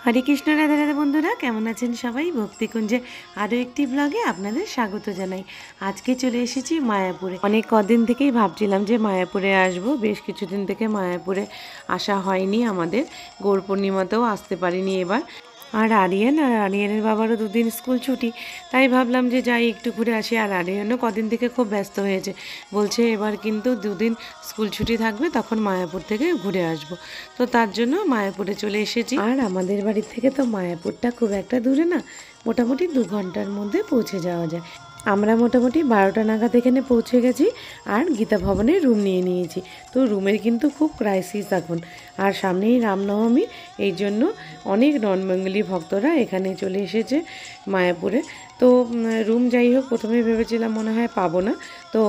হরে কৃষ্ণ, রাধে রাধে বন্ধুরা, কেমন আছেন সবাই? ভক্তিকুঞ্জে আরও একটি ব্লগে আপনাদের স্বাগত জানাই। আজকে চলে এসেছি মায়াপুরে। অনেক কদিন থেকেই ভাবছিলাম যে মায়াপুরে আসব। বেশ কিছুদিন থেকে মায়াপুরে আসা হয়নি আমাদের। গৌর পূর্ণিমাতেও আসতে পারিনি এবার। আর আরিয়ানের বাবারও দুদিন স্কুল ছুটি, তাই ভাবলাম যে যাই একটু ঘুরে আসি। আর আরিয়ানও কদিন থেকে খুব ব্যস্ত হয়েছে, বলছে এবার কিন্তু দুদিন স্কুল ছুটি থাকবে, তখন মায়াপুর থেকে ঘুরে আসব। তো তার জন্য মায়াপুরে চলে এসেছি। আর আমাদের বাড়ির থেকে তো মায়াপুরটা খুব একটা দূরে না, মোটামুটি 2 ঘন্টার মধ্যে পৌঁছে যাওয়া যায়। আমরা মোটামুটি 12টা নাগাদ এখানে পৌঁছে গেছি আর গীতা ভবনে রুম নিয়ে নিয়েছি। তো রুমের কিন্তু খুব ক্রাইসিস এখন। আর সামনেই রামনবমী, এই জন্য অনেক নন বেঙ্গলি ভক্তরা এখানে চলে এসেছে মায়াপুরে। তো রুম যাই হোক, প্রথমে ভেবেছিলাম মনে হয় পাবো না, তো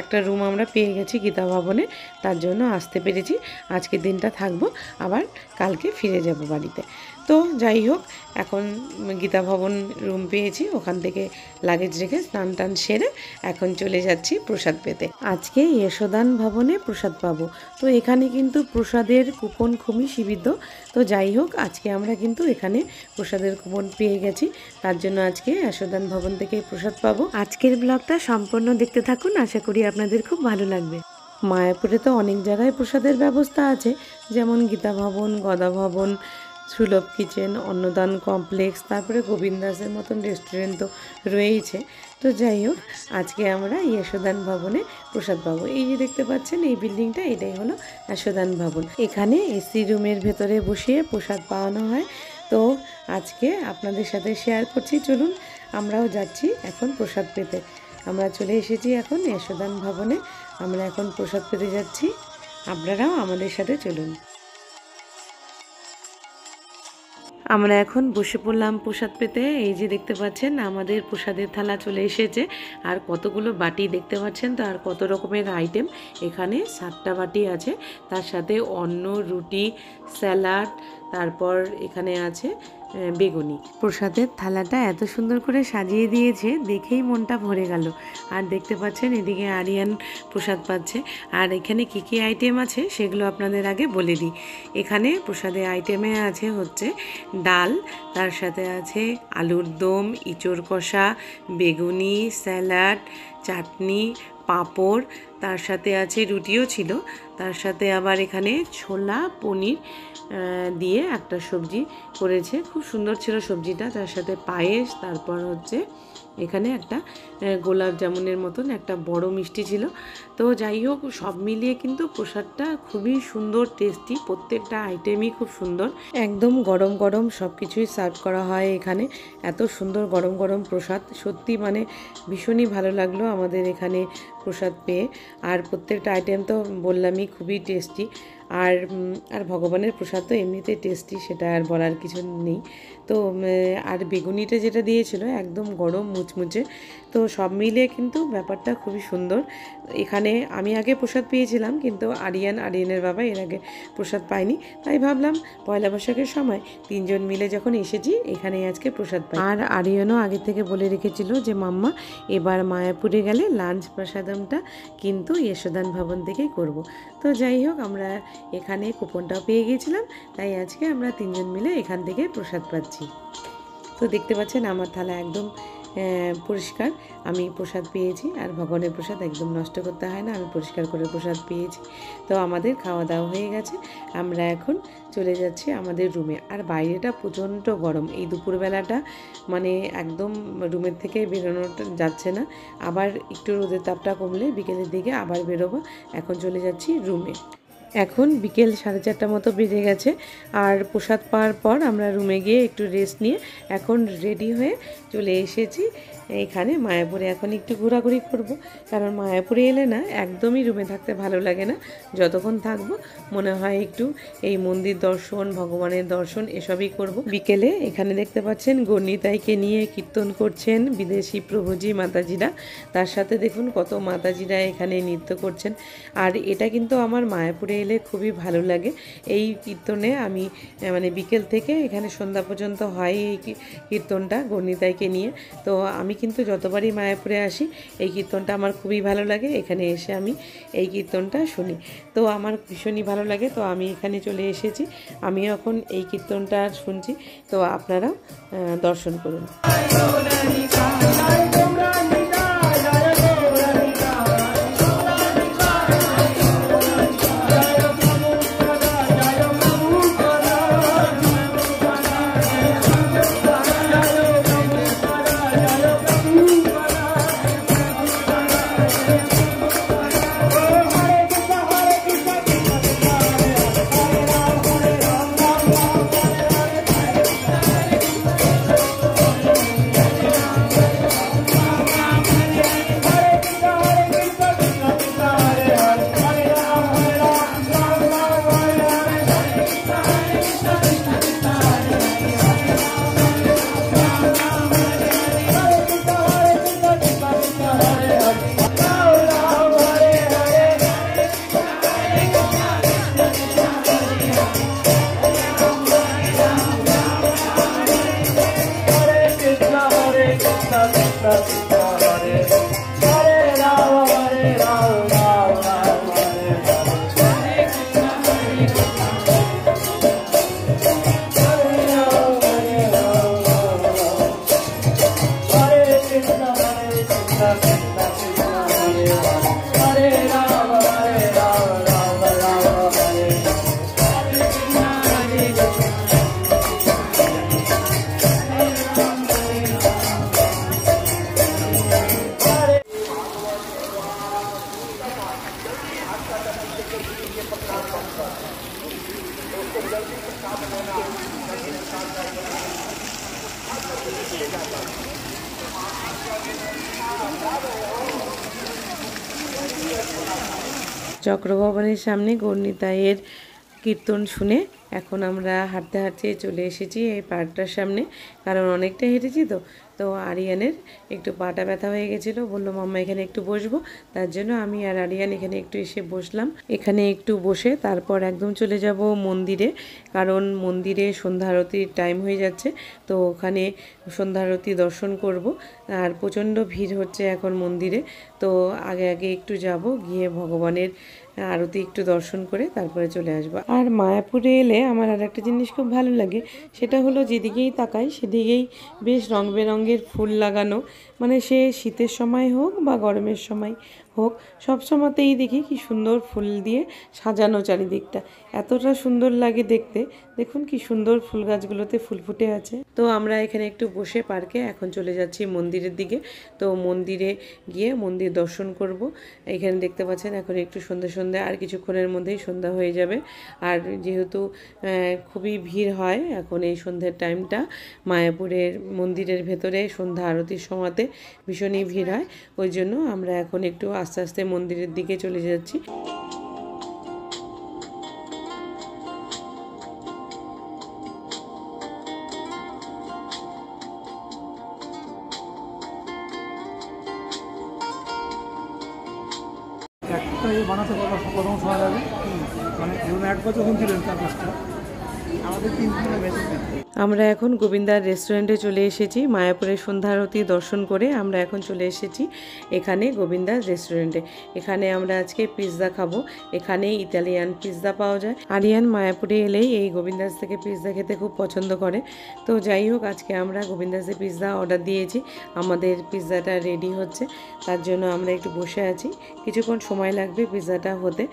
একটা রুম আমরা পেয়ে গেছি গীতা ভবনে, তার জন্য আসতে পেরেছি। আজকের দিনটা থাকবো, আবার কালকে ফিরে যাব বাড়িতে। তো যাই হোক, এখন গীতা ভবন রুম পেয়েছি, ওখান থেকে লাগেজ রেখে স্নান টান সেরে এখন চলে যাচ্ছি প্রসাদ পেতে। আজকে যশোদান ভবনে প্রসাদ পাবো। তো এখানে কিন্তু প্রসাদের কুপন খুবই সীমিত। তো যাই হোক, আজকে আমরা কিন্তু এখানে প্রসাদের কুপন পেয়ে গেছি, তার জন্য আজকে যশোদান ভবন থেকে প্রসাদ পাবো। আজকের ব্লগটা সম্পূর্ণ দেখতে থাকুন, আশা করি আপনাদের খুব ভালো লাগবে। মায়াপুরে তো অনেক জায়গায় প্রসাদের ব্যবস্থা আছে, যেমন গীতা ভবন, গদা ভবন, সুলভ কিচেন, অন্নদান কমপ্লেক্স, তারপরে গোবিন্দাসের মতন রেস্টুরেন্ট তো রয়েইছে। তো যাই হোক, আজকে আমরা যশোদান ভবনে প্রসাদ পাবো। এই যে দেখতে পাচ্ছেন এই বিল্ডিংটা, এটাই হলো যশোদান ভবন। এখানে এসি রুমের ভেতরে বসিয়ে প্রসাদ পাওয়ানো হয়। তো আজকে আপনাদের সাথে শেয়ার করছি, চলুন আমরাও যাচ্ছি এখন প্রসাদ পেতে। আমরা চলে এসেছি এখন যশোদান ভবনে, আমরা এখন প্রসাদ পেতে যাচ্ছি। আপনারাও আমাদের সাথে চলুন। আমরা এখন বসে পড়লাম প্রসাদ পেতে। এই যে দেখতে পাচ্ছেন আমাদের প্রসাদের থালা চলে এসেছে, আর কতগুলো বাটি দেখতে পাচ্ছেন তো, আর কত রকমের আইটেম। এখানে 7টা বাটি আছে, তার সাথে অন্ন, রুটি, স্যালাড, তারপর এখানে আছে বেগুনি। প্রসাদের থালাটা এত সুন্দর করে সাজিয়ে দিয়েছে, দেখেই মনটা ভরে গেল। আর দেখতে পাচ্ছেন এদিকে আরিয়ান প্রসাদ পাচ্ছে। আর এখানে কী কী আইটেম আছে সেগুলো আপনাদের আগে বলে দিই। এখানে প্রসাদের আইটেমে আছে হচ্ছে ডাল, তার সাথে আছে আলুর দম, ইঁচড় কষা, বেগুনি, স্যালাড, চাটনি, পাঁপড়, তার সাথে আছে রুটিও ছিল, তার সাথে আবার এখানে ছোলা পনির দিয়ে একটা সবজি করেছে, খুব সুন্দর ছিল সবজিটা। তার সাথে পায়েস, তারপর হচ্ছে এখানে একটা গোলাপ জামুনের মতন একটা বড় মিষ্টি ছিল। তো যাই হোক, সব মিলিয়ে কিন্তু প্রসাদটা খুবই সুন্দর, টেস্টি, প্রত্যেকটা আইটেমই খুব সুন্দর। একদম গরম গরম সব কিছুই সার্ভ করা হয় এখানে। এত সুন্দর গরম গরম প্রসাদ, সত্যি মানে ভীষণই ভালো লাগলো আমাদের এখানে প্রসাদ পেয়ে। আর প্রত্যেকটা আইটেম তো বললামই খুবই টেস্টি। আর ভগবানের প্রসাদ তো এমনিতেই টেস্টি, সেটা আর বলার কিছু নেই। তো আর বেগুনিটা যেটা দিয়েছিল একদম গরম মুচমুচে। তো সব মিলিয়ে কিন্তু ব্যাপারটা খুবই সুন্দর। এখানে আমি আগে প্রসাদ পেয়েছিলাম, কিন্তু আরিয়ানের বাবা এর আগে প্রসাদ পায়নি, তাই ভাবলাম পয়লা বৈশাখের সময় 3জন মিলে যখন এসেছি এখানেই আজকে প্রসাদ পাই। আর আরিয়ানও আগে থেকে বলে রেখেছিল যে মাম্মা এবার মায়াপুরে গেলে লাঞ্চ প্রসাদমটা কিন্তু যশোদান ভবন থেকেই করব। তো যাই হোক, আমরা এখানে কুপনটাও পেয়ে গিয়েছিলাম, তাই আজকে আমরা 3জন মিলে এখান থেকে প্রসাদ পাচ্ছি। তো দেখতে পাচ্ছেন আমার থালা একদম পরিষ্কার, আমি প্রসাদ পেয়েছি। আর ভগবানের প্রসাদ একদম নষ্ট করতে হয় না, আমি পরিষ্কার করে প্রসাদ পেয়েছি। তো আমাদের খাওয়া দাওয়া হয়ে গেছে, আমরা এখন চলে যাচ্ছি আমাদের রুমে। আর বাইরেটা প্রচণ্ড গরম, এই দুপুরবেলাটা মানে একদম রুমের থেকে বেরোনো যাচ্ছে না। আবার একটু রোদের তাপটা কমলে বিকেলের দিকে আবার বেরোবো। এখন চলে যাচ্ছি রুমে। এখন বিকেল 4:30 মতো বেজে গেছে। আর প্রসাদ পাওয়ার পর আমরা রুমে গিয়ে একটু রেস্ট নিয়ে এখন রেডি হয়ে চলে এসেছি এখানে মায়াপুরে। এখন একটু ঘোরাঘুরি করব, কারণ মায়াপুরে এলে না একদমই রুমে থাকতে ভালো লাগে না। যতক্ষণ থাকবো মনে হয় একটু এই মন্দির দর্শন, ভগবানের দর্শন এসবই করব। বিকেলে এখানে দেখতে পাচ্ছেন গণিতাইকে নিয়ে কীর্তন করছেন বিদেশি প্রভুজি মাতাজিরা, তার সাথে দেখুন কত মাতাজিরা এখানে নৃত্য করছেন। আর এটা কিন্তু আমার মায়াপুরে এলে খুবই ভালো লাগে। এই কীর্তনে আমি মানে বিকেল থেকে এখানে সন্ধ্যা পর্যন্ত হয় এই কীর্তনটা গণিতাইকে নিয়ে। তো আমি কিন্তু যতবারই মায়াপুরে আসি এই কীর্তনটা আমার খুবই ভালো লাগে। এখানে এসে আমি এই কীর্তনটা শুনি, তো আমার ভীষণই ভালো লাগে। তো আমি এখানে চলে এসেছি, আমি এখন এই কীর্তনটা শুনছি, তো আপনারা দর্শন করুন। চক্রভবনের সামনে গণিতাইয়ের কীর্তন শুনে এখন আমরা হাঁটতে হাঁটতে চলে এসেছি এই পার্কটার সামনে, কারণ অনেকটা হেঁটেছি। তো আরিয়ানের একটু পাটা ব্যথা হয়ে গেছিলো, বললো মাম্মা এখানে একটু বসবো, তার জন্য আমি আর আরিয়ান এখানে একটু এসে বসলাম। এখানে একটু বসে তারপর একদম চলে যাব মন্দিরে, কারণ মন্দিরে সন্ধ্যা আরতির টাইম হয়ে যাচ্ছে, তো ওখানে সন্ধ্যা আরতি দর্শন করব। আর প্রচণ্ড ভিড় হচ্ছে এখন মন্দিরে, তো আগে আগে একটু যাব, গিয়ে ভগবানের আরতি একটু দর্শন করে তারপরে চলে আসবো। আর মায়াপুরে এলে আমার আর একটা জিনিস খুব ভালো লাগে, সেটা হলো যেদিকেই তাকাই সেদিকেই বেশ রং বেরঙের ফুল লাগানো, মানে সে শীতের সময় হোক বা গরমের সময় হোক, সব সময়তেই দেখি কি সুন্দর ফুল দিয়ে সাজানো চারিদিকটা, এতটা সুন্দর লাগে দেখতে। দেখুন কি সুন্দর ফুল গাছগুলোতে ফুল ফুটে আছে। তো আমরা এখানে একটু বসে পার্কে এখন চলে যাচ্ছি মন্দিরের দিকে। তো মন্দিরে গিয়ে মন্দির দর্শন করব। এখানে দেখতে পাচ্ছেন এখন একটু সন্ধ্যে আর কিছুক্ষণের মধ্যেই সন্ধ্যা হয়ে যাবে। আর যেহেতু খুবই ভিড় হয় এখন এই সন্ধ্যের টাইমটা, মায়াপুরের মন্দিরের ভেতরে সন্ধ্যা আরতির সময়তে ভীষণই ভিড় হয়, ওই জন্য আমরা এখন একটু আস্তে আস্তে মন্দিরের দিকে চলে যাচ্ছি। বানাতে প্রথম সময় লাগে, মানে ধরুন 1 বছর যখন ছিলেন তার কাজটা আমাদের 3 দিনের বেশি। আমরা এখন গোবিন্দার রেস্টুরেন্টে চলে এসেছি। মায়াপুরের সন্ধ্যা আরতি দর্শন করে আমরা এখন চলে এসেছি এখানে গোবিন্দার রেস্টুরেন্টে। এখানে আমরা আজকে পিৎজা খাবো, এখানে ইতালিয়ান পিৎজা পাওয়া যায়। আরিয়ান মায়াপুরে এলেই এই গোবিন্দাস থেকে পিৎজা খেতে খুব পছন্দ করে। তো যাই হোক, আজকে আমরা গোবিন্দাসে পিৎজা অর্ডার দিয়েছি, আমাদের পিৎজাটা রেডি হচ্ছে, তার জন্য আমরা একটু বসে আছি, কিছুক্ষণ সময় লাগবে পিৎজাটা হতে।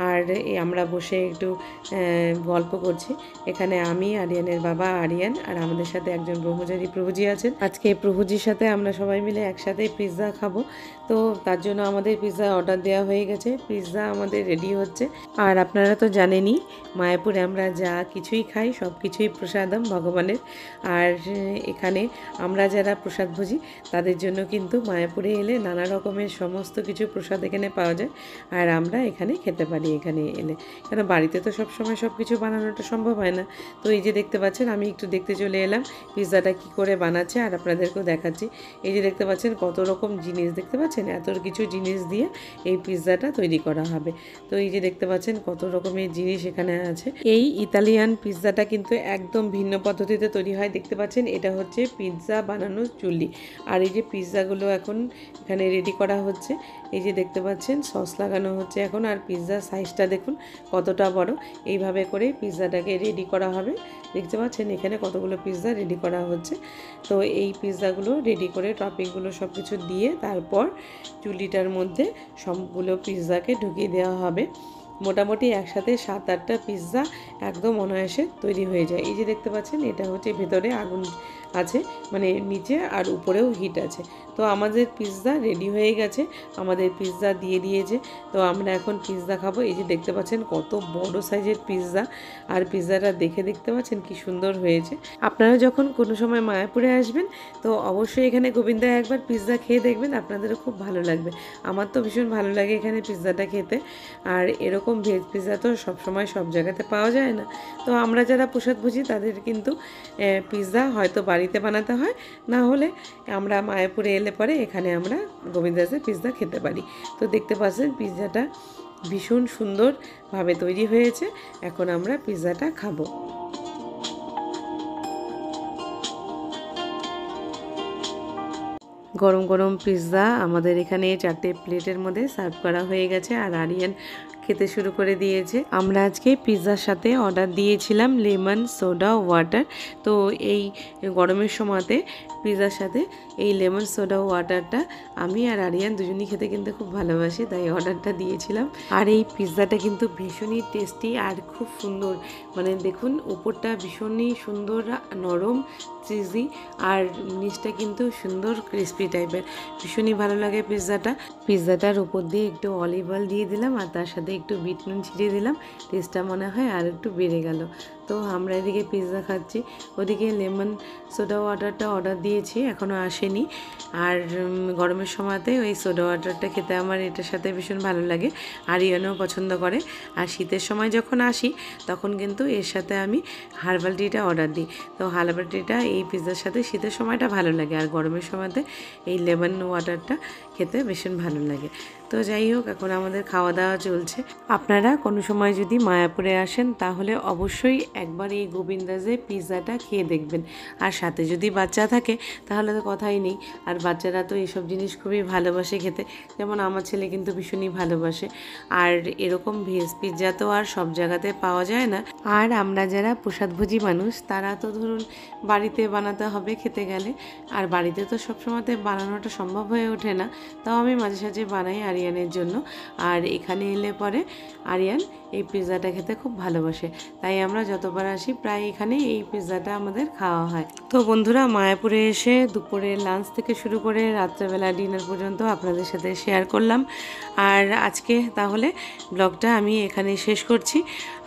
আর আমরা বসে একটু গল্প করছি। এখানে আমি, আরিয়ানের বাবা আরিয়ান, আর আমাদের সাথে একজন ব্রহ্মচারী প্রভুজি আছেন। আজকে প্রভুজির সাথে আমরা সবাই মিলে একসাথে পিৎজা খাবো, তো তার জন্য আমাদের পিৎজা অর্ডার দেওয়া হয়ে গেছে, পিৎজা আমাদের রেডি হচ্ছে। আর আপনারা তো জানেনই মায়াপুরে আমরা যা কিছুই খাই সব কিছুই প্রসাদম ভগবানের। আর এখানে আমরা যারা প্রসাদ ভোজি তাদের জন্য কিন্তু মায়াপুরে এলে নানা রকমের সমস্ত কিছু প্রসাদ এখানে পাওয়া যায়, আর আমরা এখানে খেতে পারি এখানে এলে, কেন বাড়িতে তো সবসময় সব কিছু বানানোটা সম্ভব হয় না। তো এই যে দেখতে পাচ্ছেন আমি একটু দেখতে চলে এলাম পিৎজাটা কি করে বানাচ্ছে আর আপনাদেরকেও দেখাচ্ছি। এই যে দেখতে পাচ্ছেন কত রকম জিনিস, দেখতে পাচ্ছেন এত কিছু জিনিস দিয়ে এই পিৎজাটা তৈরি করা হবে। তো এই যে দেখতে পাচ্ছেন কত রকমের জিনিস এখানে আছে। এই ইতালিয়ান পিৎজাটা কিন্তু একদম ভিন্ন পদ্ধতিতে তৈরি হয়। দেখতে পাচ্ছেন এটা হচ্ছে পিৎজা বানানোর চুল্লি। আর এই যে পিৎজাগুলো এখন এখানে রেডি করা হচ্ছে। এই যে দেখতে পাচ্ছেন সস লাগানো হচ্ছে এখন। আর পিৎজার সাইজটা দেখুন কতটা বড়। এইভাবে করে পিৎজাটাকে রেডি করা হবে। দেখতে পাচ্ছেন এখানে কতগুলো পিৎজা রেডি করা হচ্ছে। তো এই পিৎজাগুলো রেডি করে টপিংগুলো সব কিছু দিয়ে তারপর চুল্লিটার মধ্যে সবগুলো পিৎজাকে ঢুকিয়ে দেওয়া হবে। মোটামুটি একসাথে 7-8টা পিৎজা একদম অনায়াসে তৈরি হয়ে যায়। এই যে দেখতে পাচ্ছেন এটা হচ্ছে ভেতরে আগুন আছে, মানে নিচে আর উপরেও হিট আছে। তো আমাদের পিৎজা রেডি হয়ে গেছে, আমাদের পিৎজা দিয়ে দিয়েছে। তো আমরা এখন পিৎজা খাবো। এই যে দেখতে পাচ্ছেন কত বড় সাইজের পিৎজা, আর পিৎজাটা দেখতে পাচ্ছেন কি সুন্দর হয়েছে। আপনারা যখন কোনো সময় মায়াপুরে আসবেন তো অবশ্যই এখানে গোবিন্দায় একবার পিৎজা খেয়ে দেখবেন, আপনাদেরও খুব ভালো লাগবে। আমার তো ভীষণ ভালো লাগে এখানে পিৎজাটা খেতে। আর এরকম ভেজ পিৎজা তো সবসময় সব জায়গাতে পাওয়া যায় না। তো আমরা যারা প্রসাদ বুঝি তাদের কিন্তু পিৎজা হয়তো বাড়িতে বানাতে হয়, না হলে আমরা মায়াপুরে এলে পরে এখানে আমরা গোবিন্দাসের পিৎজা খেতে পারি। তো দেখতে পাচ্ছেন পিৎজাটা ভীষণ সুন্দরভাবে তৈরি হয়েছে। এখন আমরা পিৎজাটা খাবো। গরম গরম পিৎজা আমাদের এখানে 4টে প্লেটের মধ্যে সার্ভ করা হয়ে গেছে, আর আরিয়ান খেতে শুরু করে দিয়েছে। আমরা আজকে পিৎজার সাথে অর্ডার দিয়েছিলাম লেমন সোডা ওয়াটার। তো এই গরমের সময়তে পিৎজার সাথে এই লেমন সোডা ওয়াটারটা আমি আর আরিয়ান দুজনই খেতে কিন্তু খুব ভালোবাসি, তাই অর্ডারটা দিয়েছিলাম। আর এই পিৎজাটা কিন্তু ভীষণই টেস্টি আর খুব সুন্দর, মানে দেখুন উপরটা ভীষণই সুন্দর নরম চিজি, আর নিচটা কিন্তু সুন্দর ক্রিস্পি টাইপের। ভীষণই ভালো লাগে পিৎজাটা। পিৎজাটার উপর দিয়ে একটু অলিভ অয়েল দিয়ে দিলাম আর তার সাথে একটু বিট নুন ছিটিয়ে দিলাম। টেস্টটা মনে হয় আর একটু বেড়ে গেল। তো আমরা এদিকে পিৎজা খাচ্ছি, ওদিকে লেমন সোডা ওয়াটারটা অর্ডার দিয়েছি, এখনও আসেনি। আর গরমের সময়তে ওই সোডা ওয়াটারটা খেতে আমার এটার সাথে ভীষণ ভালো লাগে, আরিয়ানও পছন্দ করে। আর শীতের সময় যখন আসি তখন কিন্তু এর সাথে আমি হার্বাল টিটা অর্ডার দিই। তো হার্বাল টিটা এই পিৎজার সাথে শীতের সময়টা ভালো লাগে, আর গরমের সময়তে এই লেমন ওয়াটারটা খেতে ভীষণ ভালো লাগে। তো যাই হোক, এখন আমাদের খাওয়া দাওয়া চলছে। আপনারা কোনো সময় যদি মায়াপুরে আসেন তাহলে অবশ্যই একবার এই গোবিন্দাজে পিৎজাটা খেয়ে দেখবেন। আর সাথে যদি বাচ্চা থাকে তাহলে তো কথাই নেই, আর বাচ্চারা তো এইসব জিনিস খুবই ভালোবাসে খেতে, যেমন আমার ছেলে কিন্তু ভীষণই ভালোবাসে। আর এরকম ভেজ পিৎজা তো আর সব জায়গাতে পাওয়া যায় না। আর আমরা যারা প্রসাদভোজী মানুষ তারা তো ধরুন বাড়িতে বানাতে হবে খেতে গেলে, আর বাড়িতে তো সবসময়তে বানানোটা সম্ভব হয়ে ওঠে না। তাও আমি মাঝে সাঝে বানাই আরিয়ানের জন্য। আর এখানে এলে পরে আরিয়ান এই পিৎজাটা খেতে খুব ভালোবাসে, তাই আমরা যতবার আসি প্রায় এখানে এই পিৎজাটা আমাদের খাওয়া হয়। তো বন্ধুরা, মায়াপুরে এসে দুপুরের লাঞ্চ থেকে শুরু করে রাত্রেবেলা ডিনার পর্যন্ত আপনাদের সাথে শেয়ার করলাম। আর আজকে তাহলে ব্লগটা আমি এখানে শেষ করছি।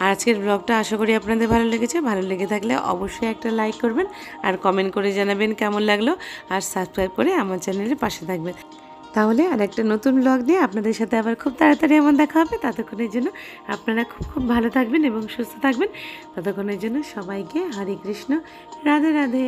আর আজকের ব্লগটা আশা করি আপনাদের ভালো লেগেছে। ভালো লেগে থাকলে অবশ্যই একটা লাইক করবেন আর কমেন্ট করে জানাবেন কেমন লাগলো, আর সাবস্ক্রাইব করে আমার চ্যানেলের পাশে থাকবেন। তাহলে আর একটা নতুন ব্লগ নিয়ে আপনাদের সাথে আবার খুব তাড়াতাড়ি আমার দেখা হবে। ততক্ষণের জন্য আপনারা খুব ভালো থাকবেন এবং সুস্থ থাকবেন। ততক্ষণের জন্য সবাইকে হরে কৃষ্ণ, রাধে রাধে।